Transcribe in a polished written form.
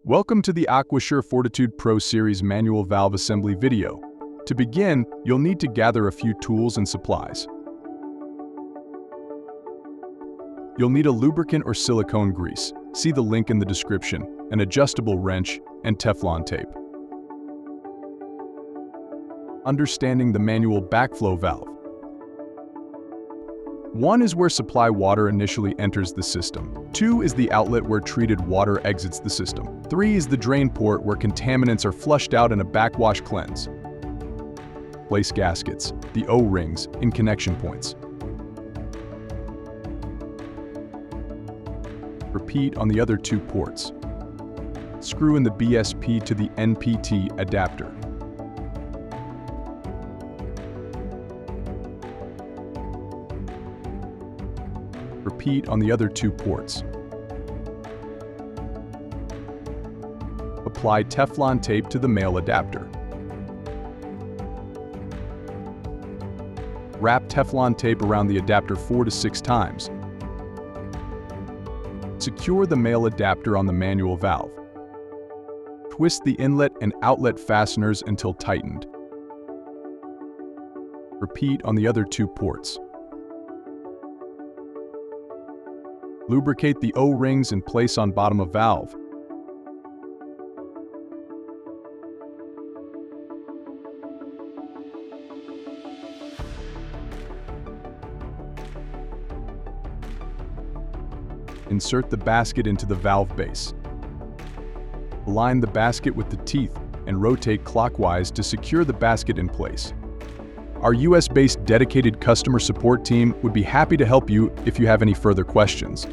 Welcome to the Aquasure Fortitude Pro Series manual valve assembly video. To begin, you'll need to gather a few tools and supplies. You'll need a lubricant or silicone grease, see the link in the description, an adjustable wrench, and Teflon tape. Understanding the manual backflow valve. 1 is where supply water initially enters the system. 2 is the outlet where treated water exits the system. 3 is the drain port where contaminants are flushed out in a backwash cleanse. Place gaskets, the O-rings, in connection points. Repeat on the other 2 ports. Screw in the BSP to the NPT adapter. Repeat on the other 2 ports. Apply Teflon tape to the male adapter. Wrap Teflon tape around the adapter 4 to 6 times. Secure the male adapter on the manual valve. Twist the inlet and outlet fasteners until tightened. Repeat on the other 2 ports. Lubricate the O-rings and place on bottom of valve. Insert the basket into the valve base. Align the basket with the teeth and rotate clockwise to secure the basket in place. Our US-based dedicated customer support team would be happy to help you if you have any further questions.